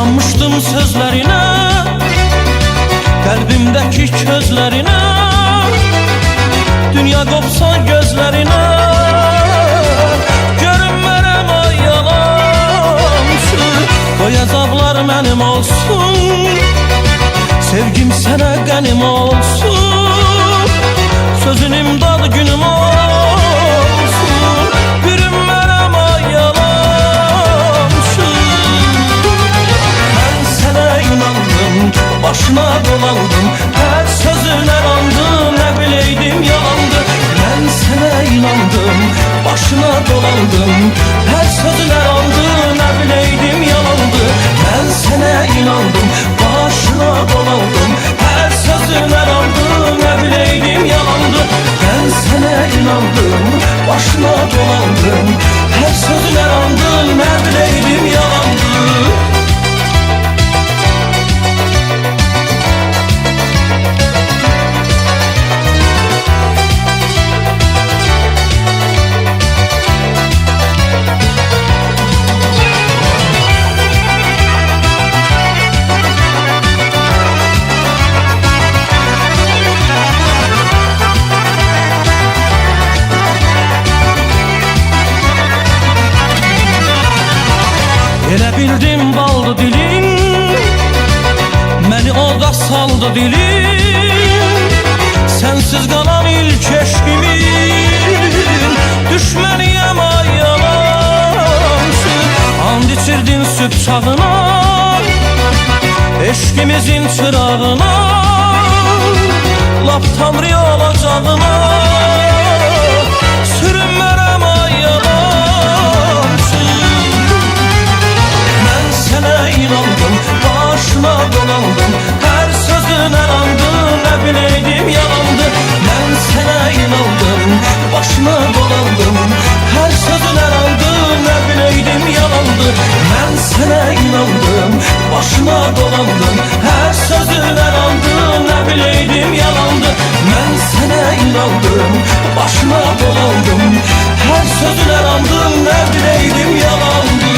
İnanmışdım sözlerine, kalbimdeki közlerine. Dünya kopsa gözlerine, görünmərəm ay yalansın. Qoy azablar mənim olsun, sevgim sənə qənim olsun. Sözün imdad günüm olsun, görünmərəm ay yalansın. Mən sənə inandım, başına dolandım, hər sözünə randım, nə bileydim yalandı. Mən sənə inandım, başına dolandım, hər sözünə randım, nə bileydim yalandı. Mən sənə inandım, başına dolandım, hər sözünə randım, nə bileydim yalandı. Ben sənə inandım, başına dolandım, hər sözünə randım, nə bileydim yalandı. Elə bildim baldı dilin, məni oda saldı dilin. Sensiz qalan ilk eşkimin, düşməniyəm ay yalansın. And içirdin sübh çağına, eşkimizin çırağına, lap tamri olacağına. Sürünmərəm ay yalansın. Sənə inandım, başına dolandım, hər sözünə randım, nə bileydim yalandı. Mən sənə inandım, başına dolandım, hər sözünə randım, nə bileydim yalandı. Mən sənə inandım, başına dolandım, hər sözünə randım, nə bileydim yalandı. Mən sənə inandım, başına dolandım, hər sözünə randım, nə bileydim yalandı.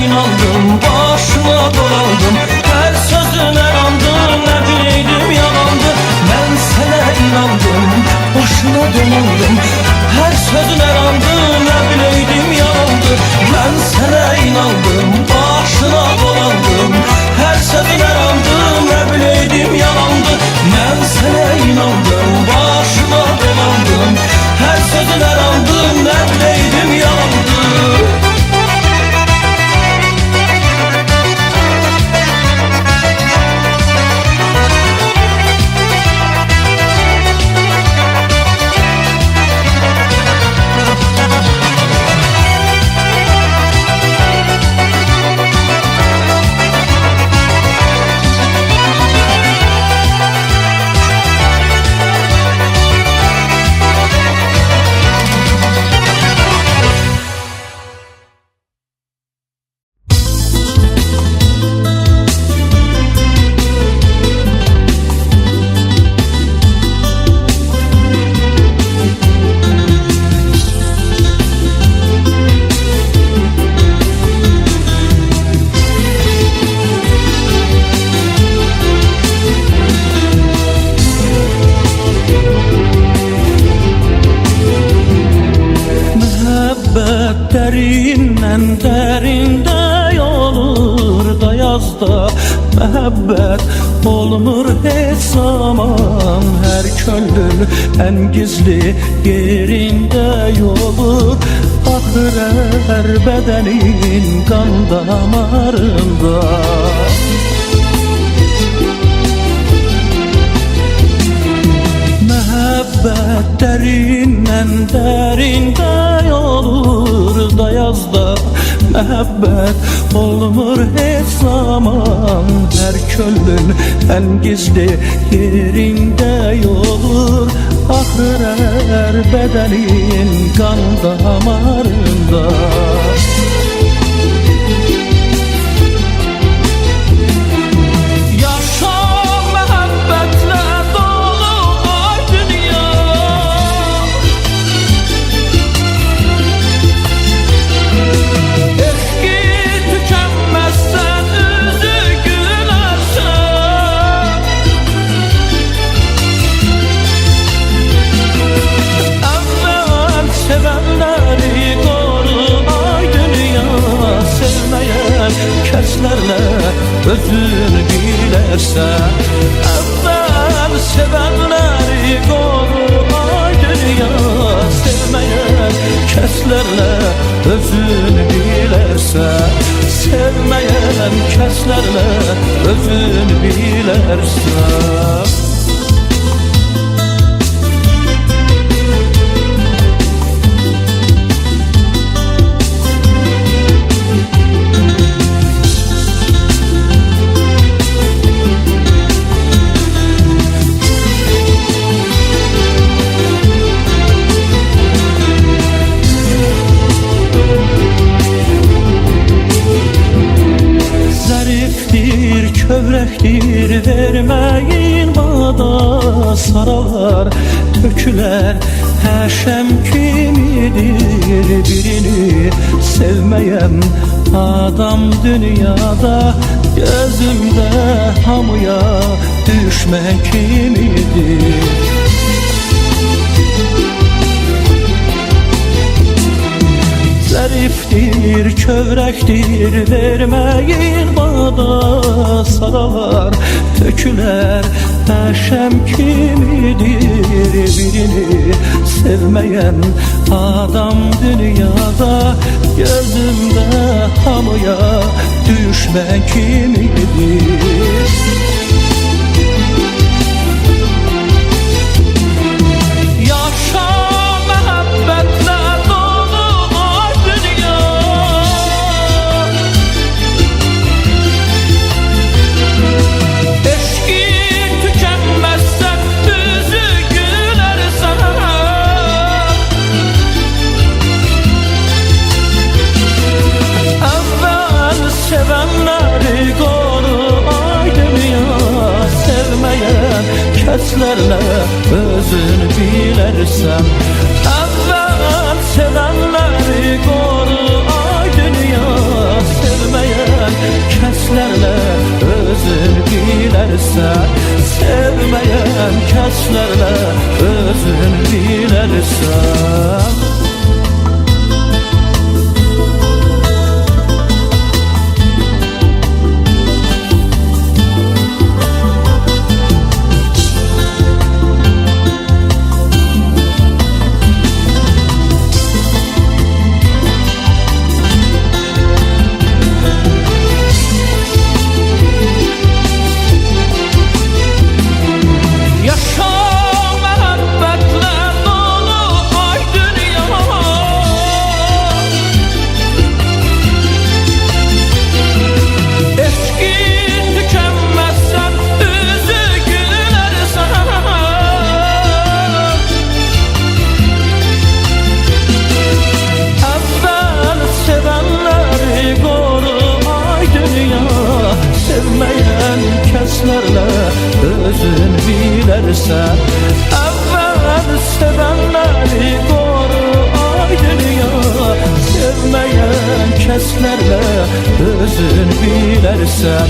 İnandım, başına dolandım, her sözüne randım, ne bileydim yalandı. Ben sana inandım, başına dolandım, her sözüne randım, ne bileydim yalandı. Ben sana inandım, başına dolandım, her sözüne randım, ne bileydim yalandı. Ben sana inandım, başına dolandım, her sözüne randım, ne bileydim yalandı. Derindən derinde olur da yazda Məhəbbət olmur heç zaman. Her könlün en gizli yerinde olur Axır hər bədənin qan damarında. Məhəbbət dərindən dərində olur da yazda. Məhəbbət olmur heç zaman, hər könlün ən gizli yerində olur. Axır hər bədənin qan damarında. Kəslərlə özün bilərsən, əvvəl sevənləri qoru ay dünya. Sevməyən kəslərlə özün bilərsən, sevməyən kəslərlə özün bilərsən. Kövrəkdir verməyin bada, saralar, tökülər həşəm kimidir. Birini sevməyəm adam dünyada, gözümdə hamıya düşmən kimidir. Zərifdir, kövrəkdir verməyin bada, saralar, tökülər həşəm kimidir. Birini sevməyən adam dünyada, gözümdə hamıya düşmən kimidir. Kəslərlə özün bilərsən, əvvəl sevənləri qoru ay dünya. Sevməyən kəslərlə özün bilərsən, sevməyən kəslərlə özün bilərsən. Kəslərlə özün bilərsən, əvvəl sevənləri qoru ay dünya. Sevməyən kəslərlə özün bilərsən,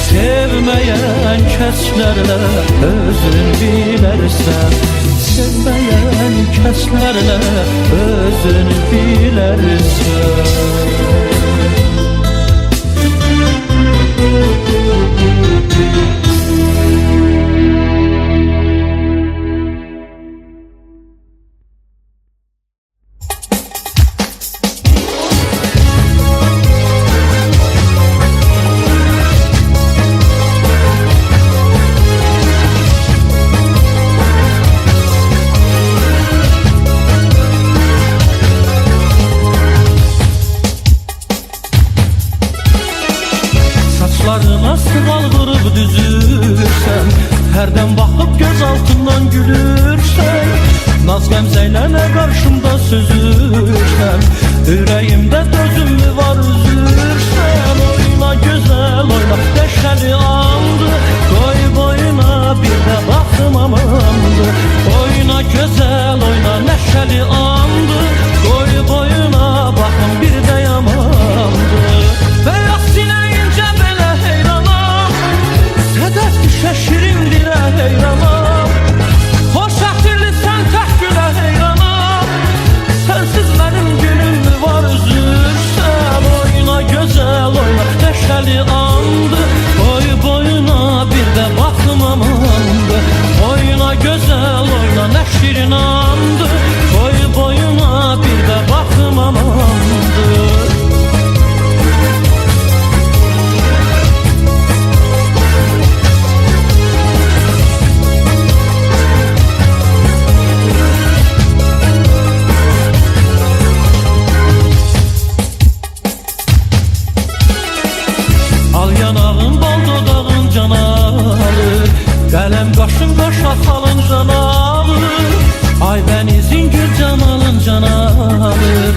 sevməyən kəslərlə özün bilərsən, sevməyən kəslərlə özün bilərsən. Qanatlarına sığal vurub düzürsən, hərdən baxıb göz altından gülürsən. Naz qəmzəylə nə qarşımda süzürsən, ürəyimdə dözüm mü var üzürsən. Oyna gözəl oyna, neşəli andı, qoy boyuna bir də baxım amandı. Oyna gözəl oyna, neşəli andı, qoy boyuna baxım bir də yamandı. Bəyaz sinəyincə belə heyranam, sədəf düşə şirin dilə heyranam. Xoş ətirlisən tək gülə heyranam, sənsiz mənim günüm var üzürsən. Oyna gözəl oyna, neşəli andı, qoy boyuna bir də baxım amandı. Oyna gözəl oyna, nə şirin andı, qoy boyuna bir də baxım amandı. Qələm qaşın qaşa salın can alır, ay bənizin gül camalın can alır.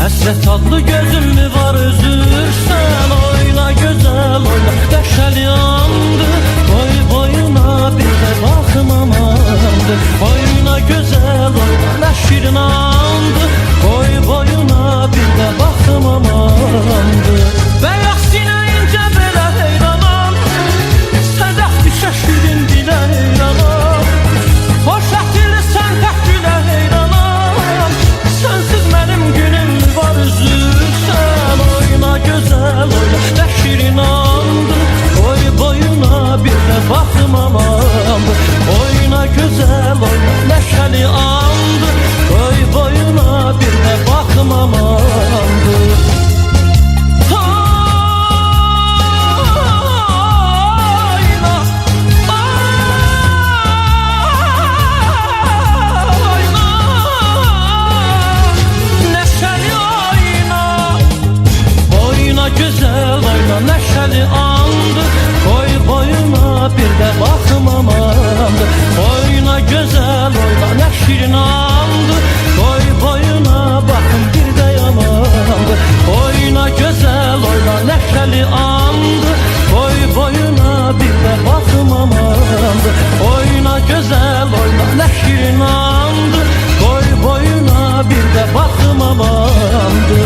Həsrət adlı gözüm mü var üzürsən, oyna gözəl oyna, dəşəli andı, qoy boyuna bir də baxım amandı. Oyna gözəl oyna, nə şirin andı, qoy boyuna bir də baxım amandı. Bəyaz sinəyincə belə heyranam, sədəf düşə şirin dilə heyranam. Xoş ətirlisən tək gülə heyranam, sənsiz mənim günüm var üzürsən. Oyna gözəl oyna, nə şirin andı, qoy boyuna bir də baxım amandı. Oyna gözəl oyna, nəşəli andı, qoy boyuna bir də baxım amandı. Gözəl oyna, nəşəli andı, qoy boyuna bir də baxım amandı. Oyna gözəl oyna, nə şirin andı, qoy boyuna baxım bir də yamandı. Oyna gözəl oyna, nəşəli andı, qoy boyuna bir də baxım amandı. Oyna gözəl oyna, nə şirin andı, qoy boyuna bir də baxım amandı.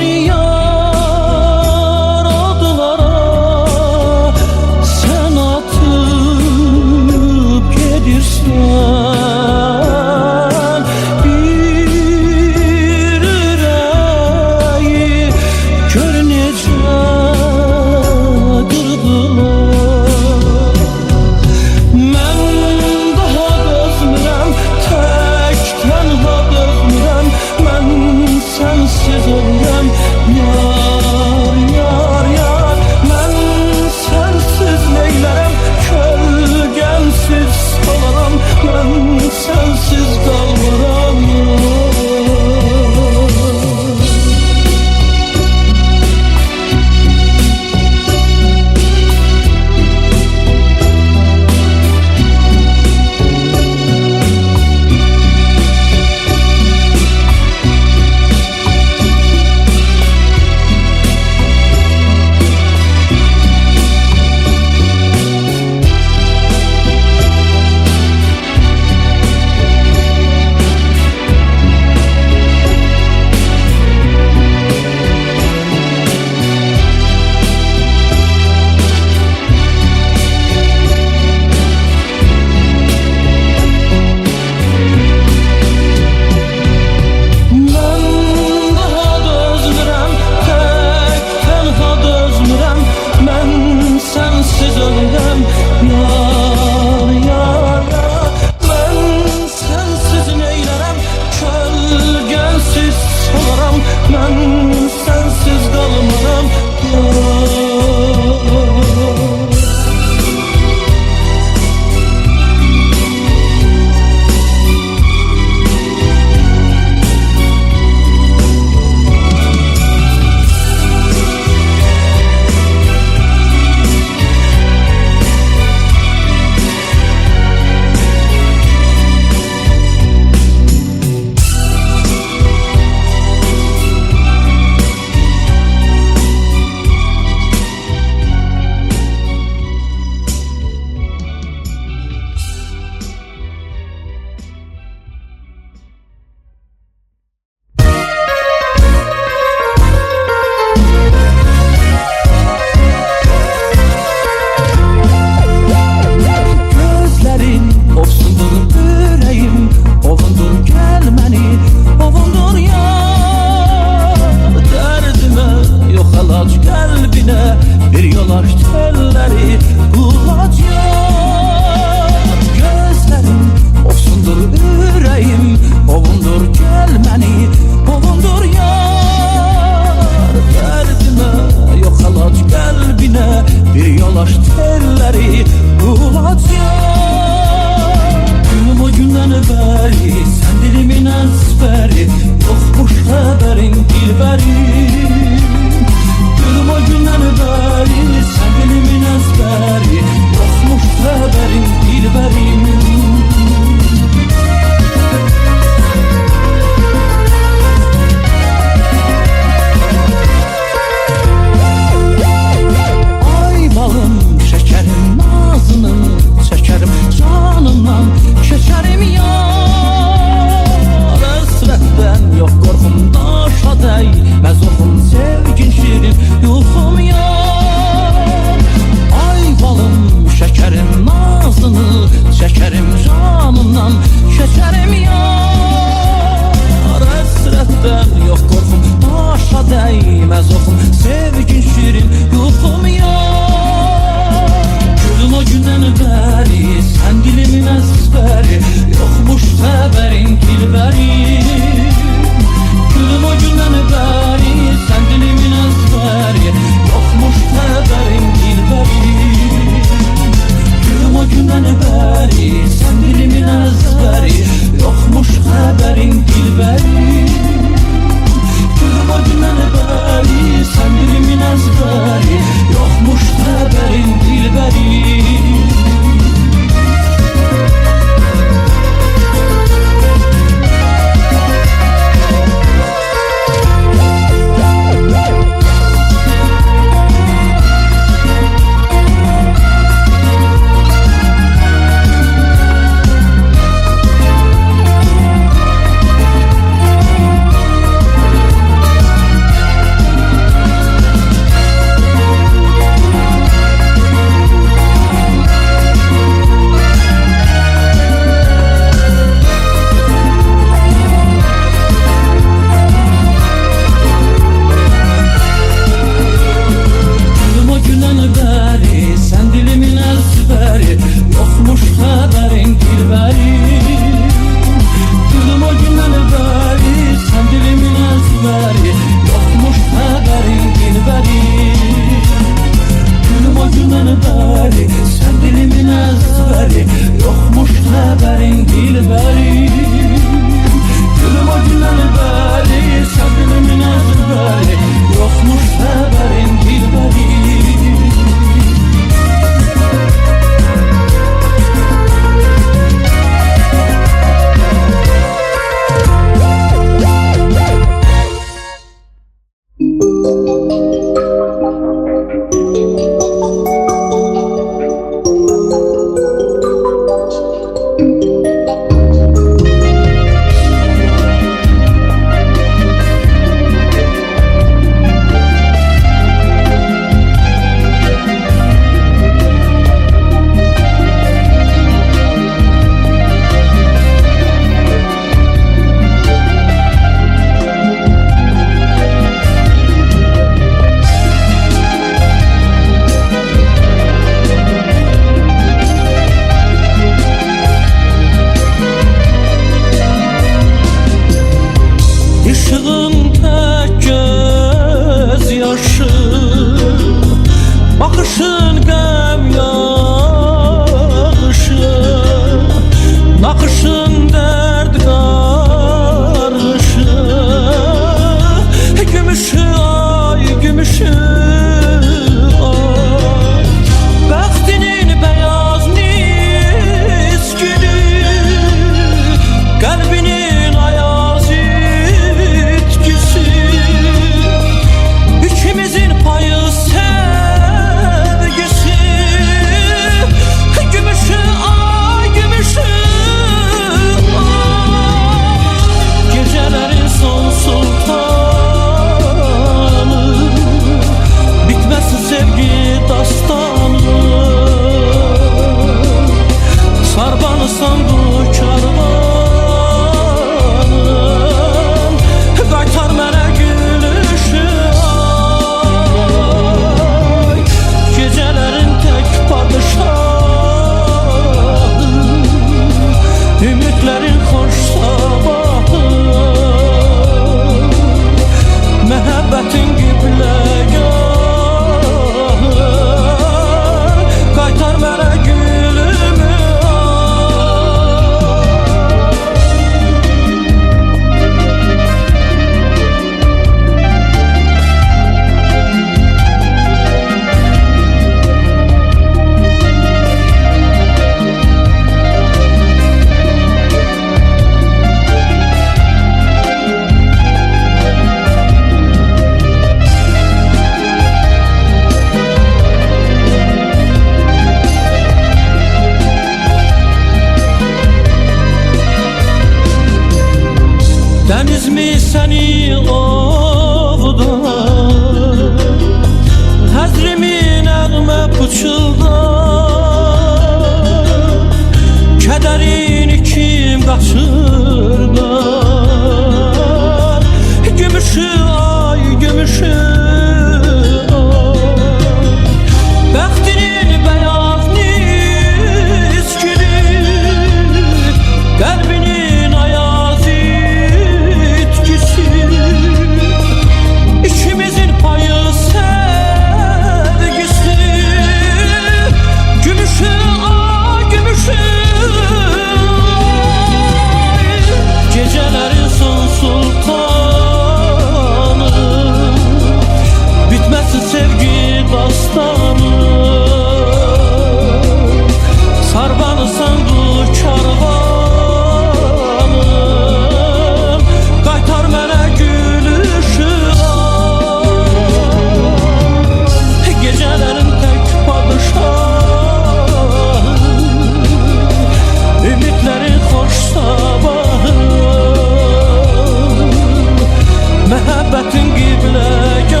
məhəbbətin qibləgahı,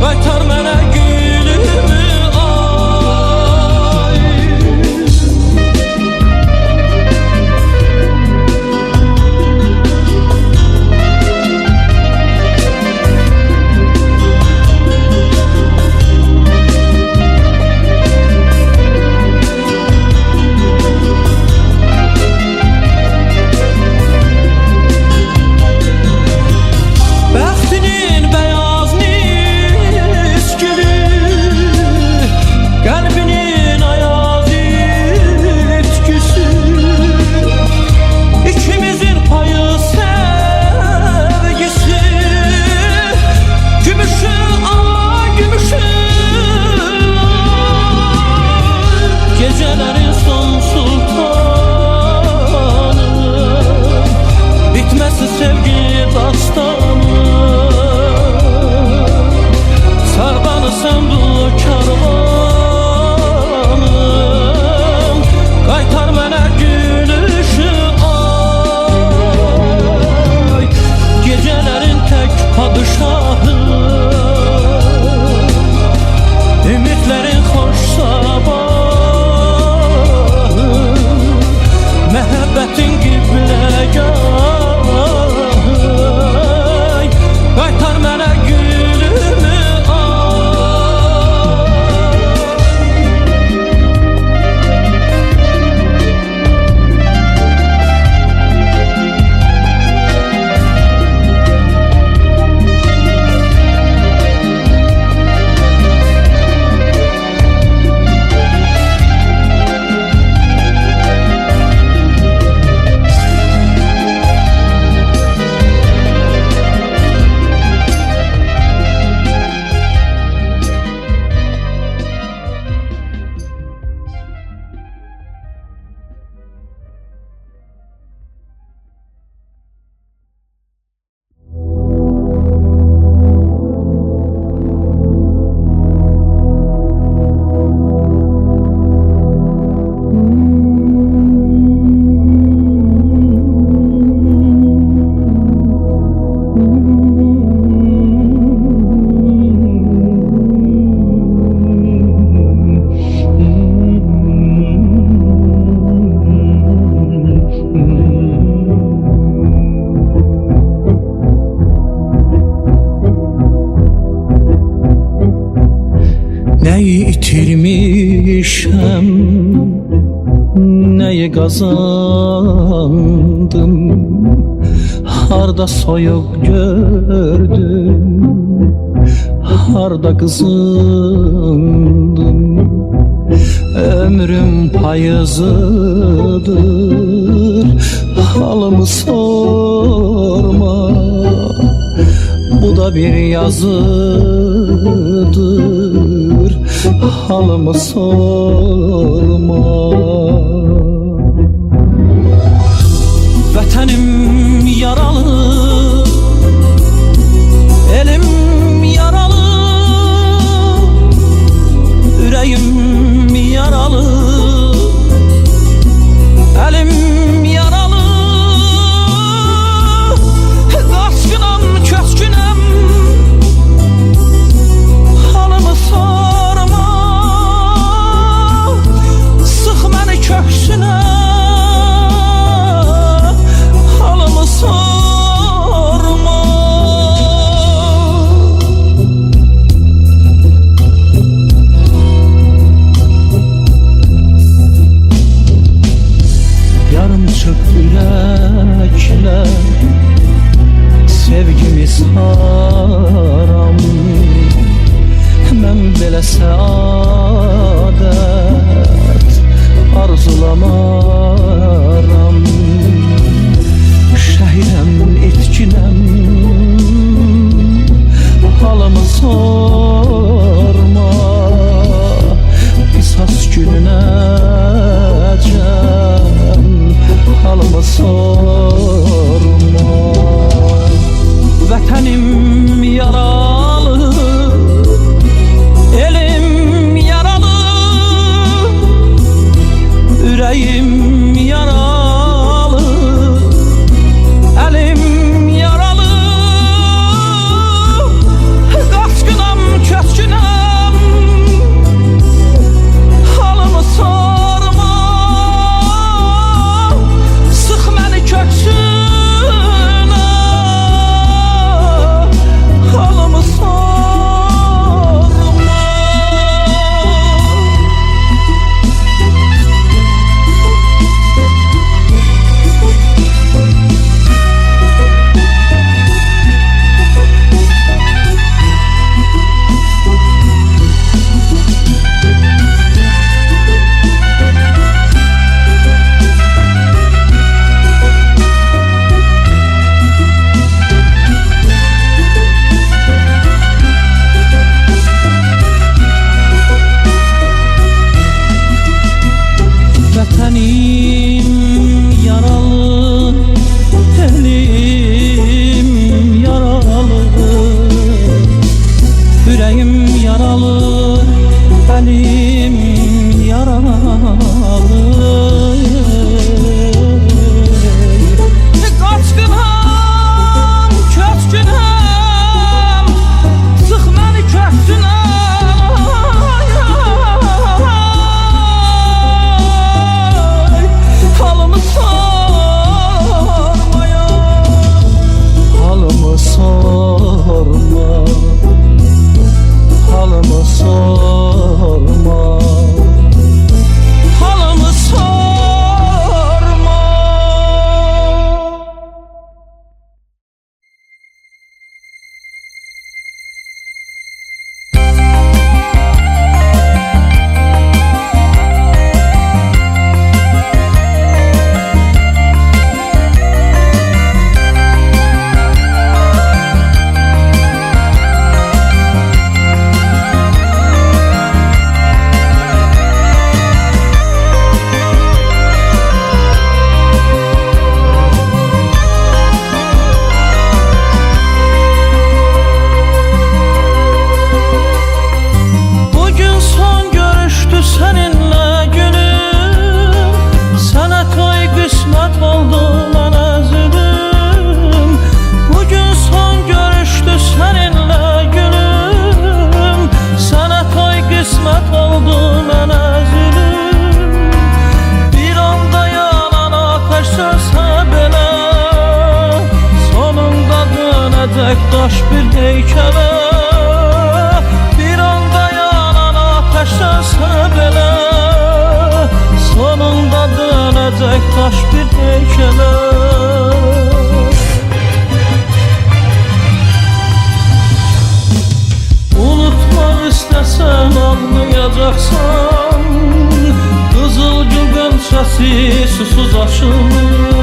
qaytar mənə gülümü ay. Bəxtinin bəyaz miskili, qəlbinin ayaz itkisi, ikimizin payı sevgisi. Gümüşü ay, gümüşü ay, gecelerin son sultanı, bitmesi sevgi dastanı. Sarbanı sen bu karvanım, qaytar mənə gülüşü ay. Gecelerin tek padişahı, ümitlerin hoş sabahı, məhəbbətin qibləgahı, qaytar mənə gülümü ay. Neyi itirmişəm, neyi qazandım, harda soyuq gördüm, harda qızındım. Ömrüm payızıdır, halımı sorma, bu da bir yazıdır, halımı sorma. Vətənim yaralı, elim yaralı, ürəyim yaralı, əlim yaralı, qaçqınam, köçkünəm, halımı sorma. Sıx məni dönecek taş bir heykele. Bir anda yanan ateşlense bile sonunda dönecek taş bir heykele. Unutmak istesen anlayacaksan, kızılgül gönçesi susuz açılır.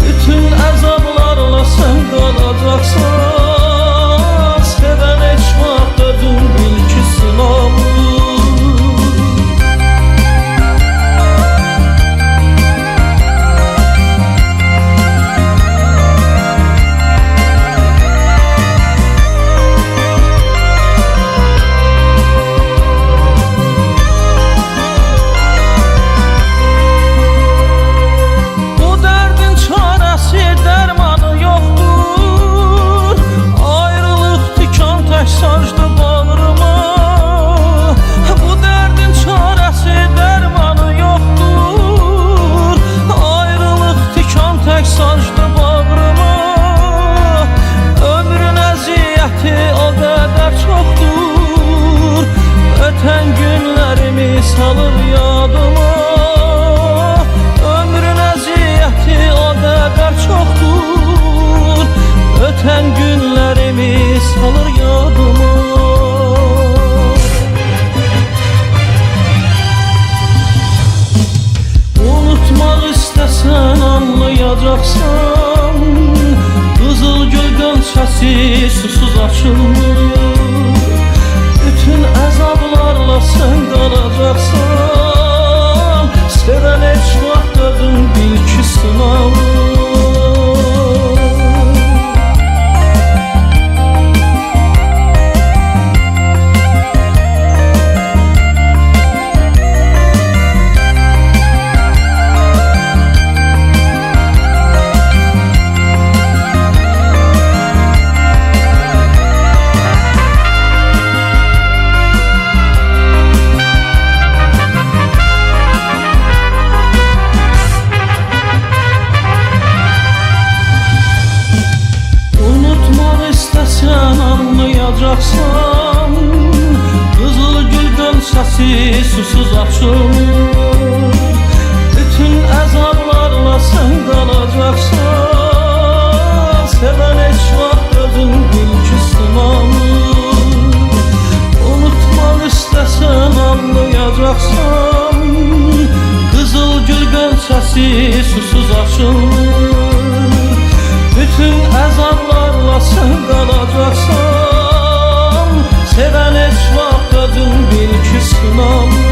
Bütün əzablarla sen qalacaqsan, sevən heç vaxt özün bil ki sınavır. Sancdı bağrıma, bu dərdin çarəsi dərmanı yoxdur. Ayrılıq tikan tək sancdı bağrıma, ömrün əziyyəti o qədər çoxdur. Ötən günlərimi salır yadıma, ömrün əziyyəti o qədər çoxdur. Ötən günlərimi salır yadıma. Unutmaq istəsən anlayacaqsan, qızılgül gönçəsi susuz açılmır. Bütün əzablarla sən qalacaqsan, sevən heç vaxt özün bil ki sınavır. Anlayacaqsan, qızılgül gönçəsi susuz açılır. Bütün əzablarla sən qalacaqsan, sevən heç vaxt özün bil ki sınavır. Unutmaq istəsən anlayacaqsan, qızılgül gönçəsi susuz açılır. Bütün əzablarla sən qalacaqsan, sevən heç vaxt özün bil ki sınavır.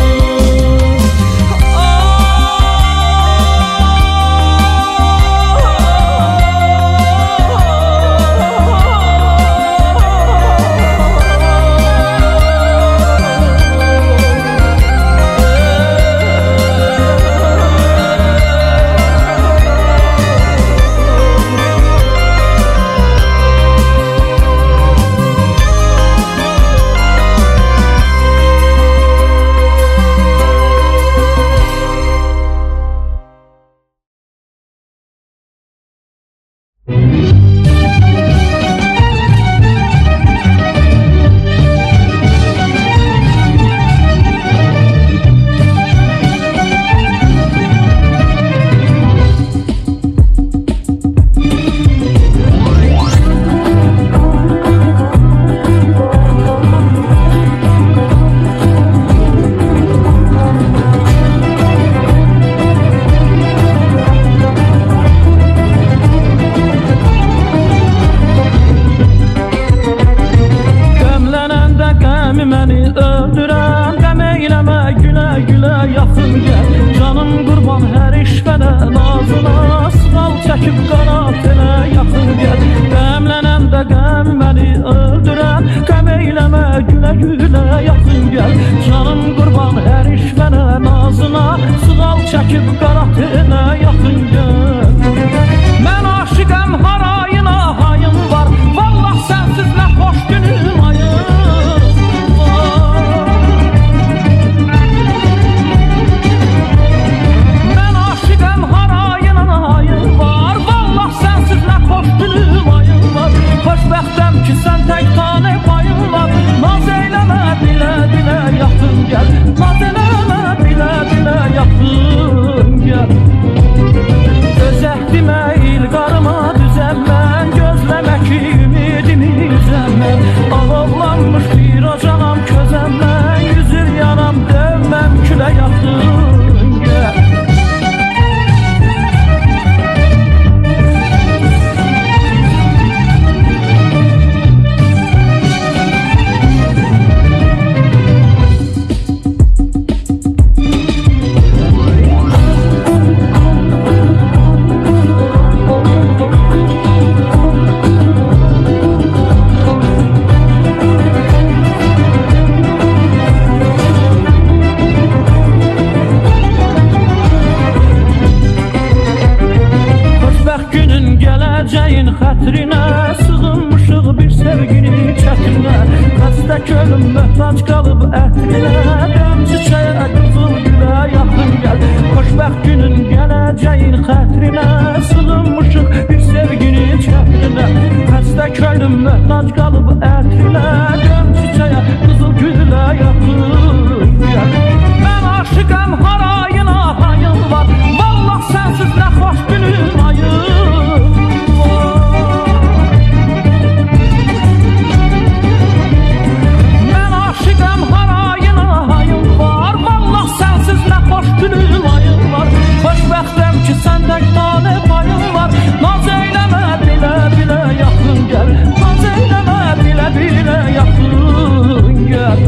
Var, vallah sensiz ne hoş günüm ayım var. ki sen tek tane payın var. Naz eyleme bile bile yakın gel. Naz eyleme bile bile yakın gel. Öz əhdimə, ilqarıma düzəlmən, gözləmə ki ümidimi üzəlmən. Alovlanmış bir ocağam közəmən, yüzür yanam dönməm külə yaxın gəl. Gələcəyin xətrinə sığınmışıq bir sevgini çətinə. Xəstə könlüm möhtac qalıb ətrinə, dəm çiçəyə qızıl gülə yaxın gəl. Xoşbəxt günün gələcəyin xətrinə sığınmışıq bir sevgini çətinə. Xəstə könlüm möhtac qalıb ətrinə, dəm çiçəyə qızıl gülə yaxın gəl. Mən aşıqam harayın ahayın var, vallah sənsiz nə xoş günüm ayın. Xoşbəxtəm ki səndə tane payın var. Naz eyləmə bilə bilə yaxın gəl. Naz eyləmə bilə bilə yaxın gəl.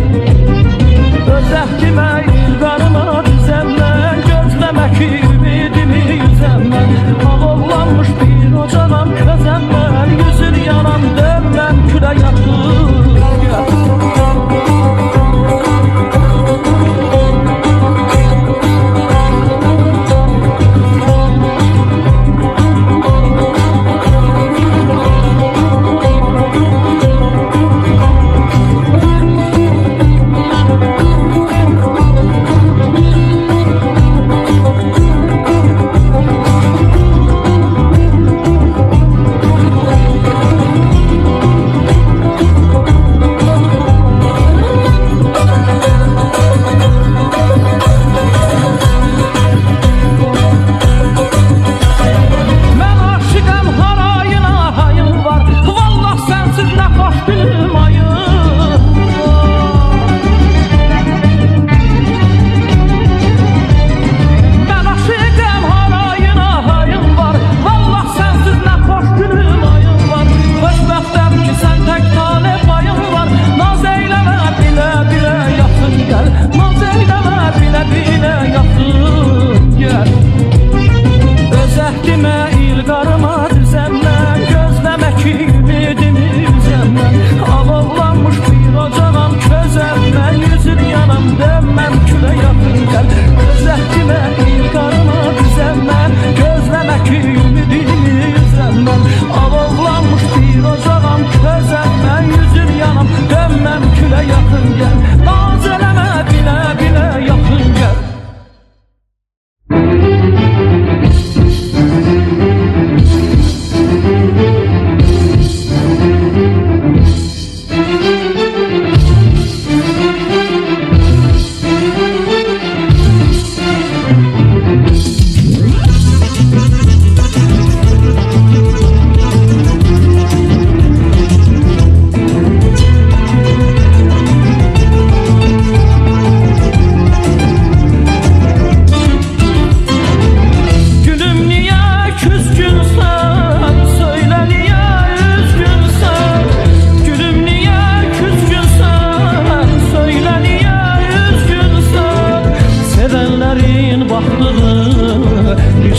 Öz əhdimə, ilqarıma düzəlmən, gözləmə ki ümidimi üzəlmən. Alovlanmış bir ocağam közəmən, yüzür yanam dönməm külə yaxın gəl.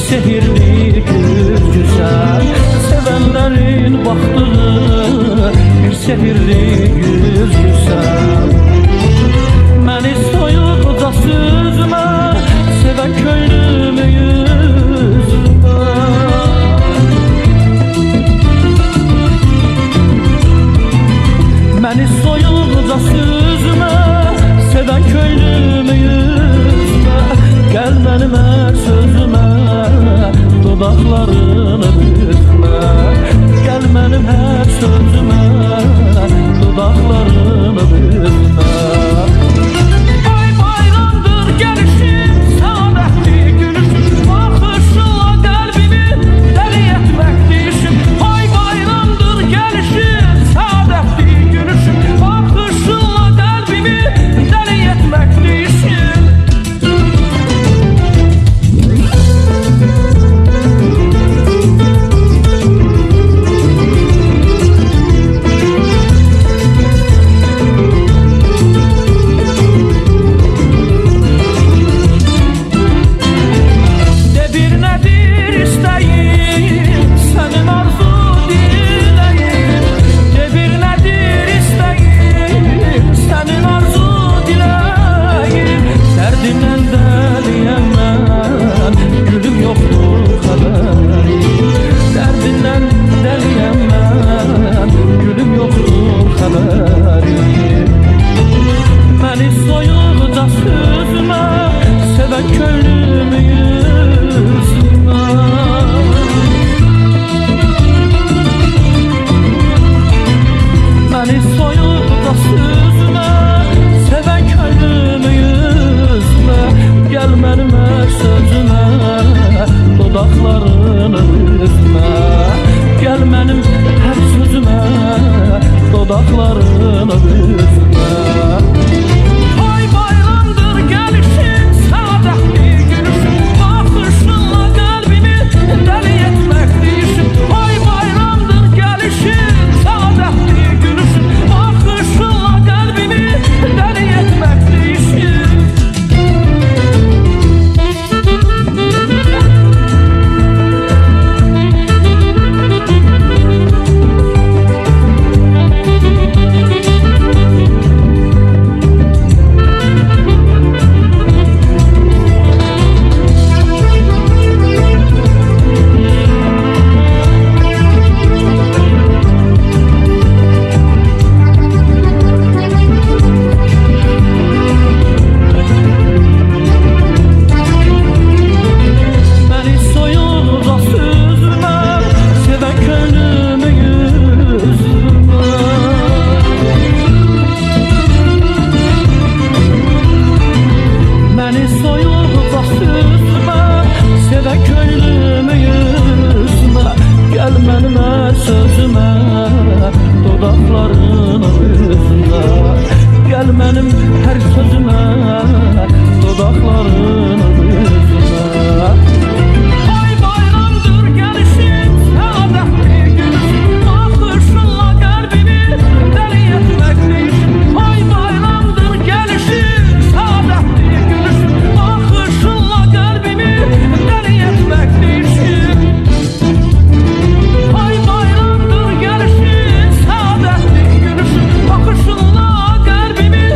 Sehirli güzgüsən, sevənlərin baxdığı bir sehirli güzgüsən. Məni soyuqca süzmə, sevən könlümü yüzmə. Məni soyuqca süzmə, sevən könlümü yüzmə. Gəl mənim hər sözümə, dodaqlarını büzmə. Gəl mənim hər sözümə, dodaqlarına üzmə. Ay bayramdır gəlişin, səadətli gülüşün, baxışınla qəlbimi dəli etməkdir işin. Ay bayramdır gəlişin, səadətli gülüşün, baxışınla qəlbimi dəli etməkdir işin. Gel mənim hər sözümə, dodaqlarına üzmə. Ay bayramdır gəlişin, səadətli gülüşün, baxışınla qəlbimi dəli etməkdir işin. Ay bayramdır gəlişin, səadətli gülüşün, baxışınla qəlbimi dəli etməkdir işin. Ay bayramdır gəlişin, səadətli gülüşün, baxışınla qəlbimi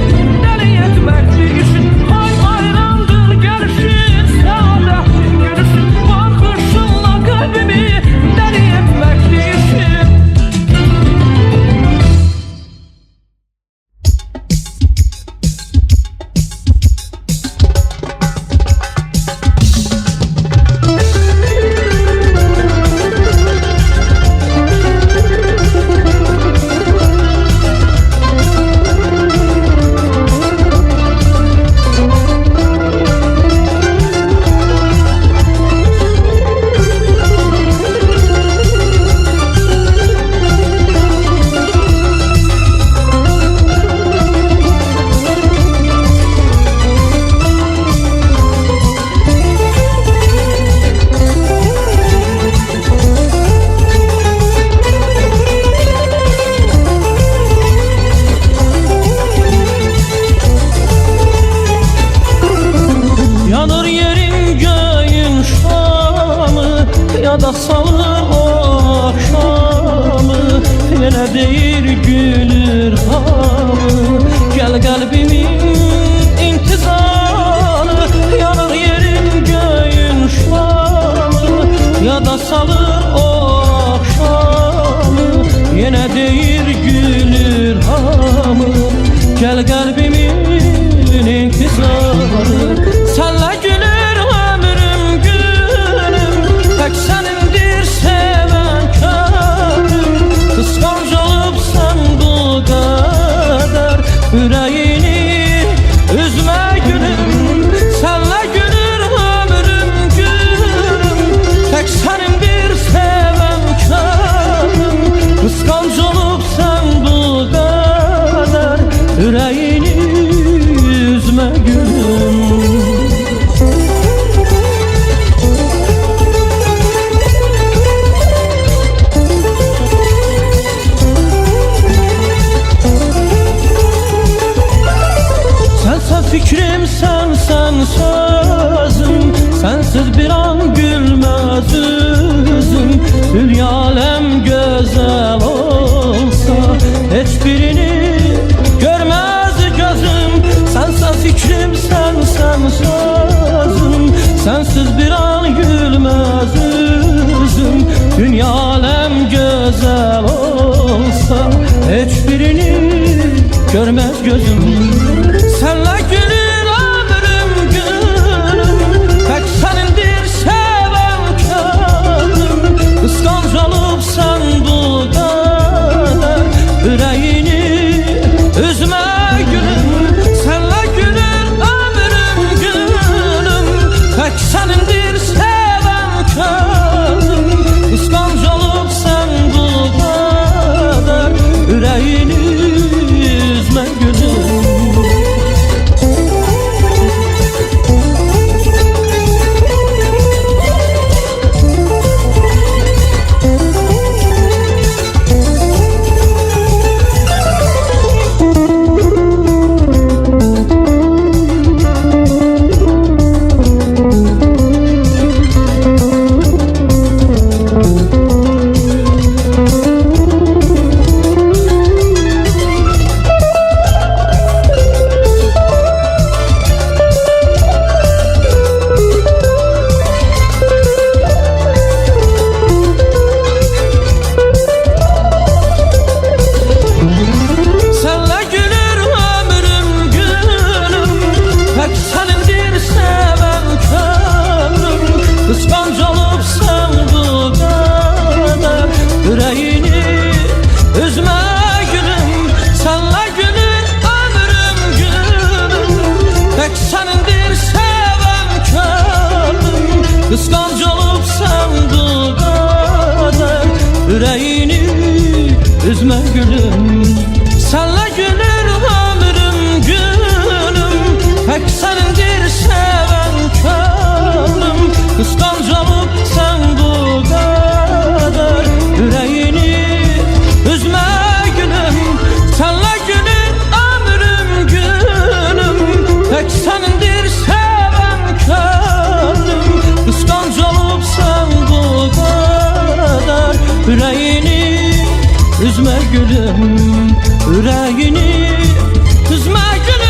dəli etməkdir işin. Ay bayramdır gəlişin, səadətli gülüşün, baxışınla qəlbimi dəli etməkdir işin. Yanır yerin göğün şamı, ya da salır o akşamı. Yenə deyir gülür hamı, gel qəlbimin intizarı. Yanır yerin göğün şamı, ya da salır o akşamı. Yenə deyir gülür hamı, gel qəlbimin intizarı. Senle gülür ömrüm gülüm, tek senindir seven körüm. Kıskanç olup sen bu kadar yüreğini üzme gülüm. Senle gülür ömrüm gülüm, tek senindir seven körüm. Kıskanç olup sen bu kadar yüreğini üzme gülüm. Fikrim sensen sözüm, sensiz bir an gülmez yüzüm. Dünya alem güzel olsa, hiçbirini görmez gözüm. Sensen fikrim, sensen sözüm, sensiz bir an gülmez yüzüm. Dünya alem güzel olsa, hiçbirini görmez gözüm. Senle gülür ömrüm gülüm, tek senindir seven körüm. Kıskanç olup sen bu kadar yüreğini üzme gülüm. Senle gülür ömrüm gülüm, tek senindir seven körüm. Kıskanç olup sen bu kadar yüreğini üzme gülüm. Senle gülür ömrüm gülüm. Tek senindir sevem könlüm. Kıskanç olup sen bu kadar yüreğini üzme gülüm. Senle gülür ömrüm gülüm. Tek senindir seven könlüm. Kıskanç olup sen bu kadar yüreğini üzme gülüm. Senle gülür ömrüm gülüm. Tek senindir seven könlüm. Kıskanç olup sen bu kadar yüreğini üzme gülüm, yüreğini üzme gülüm.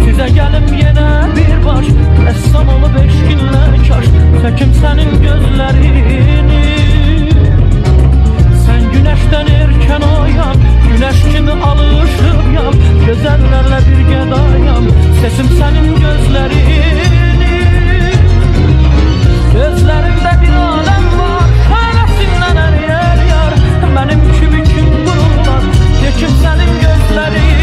Size gelim yine bir baş, ressam olup eşkinle kaş. Çekim senin gözlerini. Sen güneşten erken oyan, güneş gibi alışıp yan. Güzellerle birge dayan, sesim senin gözlerini. Gözlerimde bir alem var, şöylesinden her yer yar. Benim kimi kim vururlar, çekim senin gözlerini.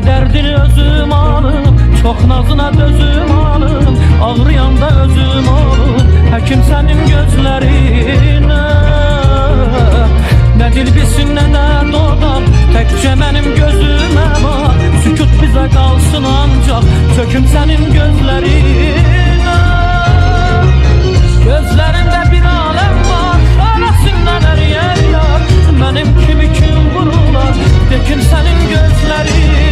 Derdini özüm alım, çok nazına dözüm alım. Ağrıyanda özüm alım, həkim senin gözlerine. Ne dil bilsin ne de dodam, tekçe benim gözüme bak. Sükut bize kalsın ancak, söküm senin gözlerine. Gözlerinde bir alem var, şöylesinden her yer yar. Benim kimi kim vururlar, tekim senin gözlerine.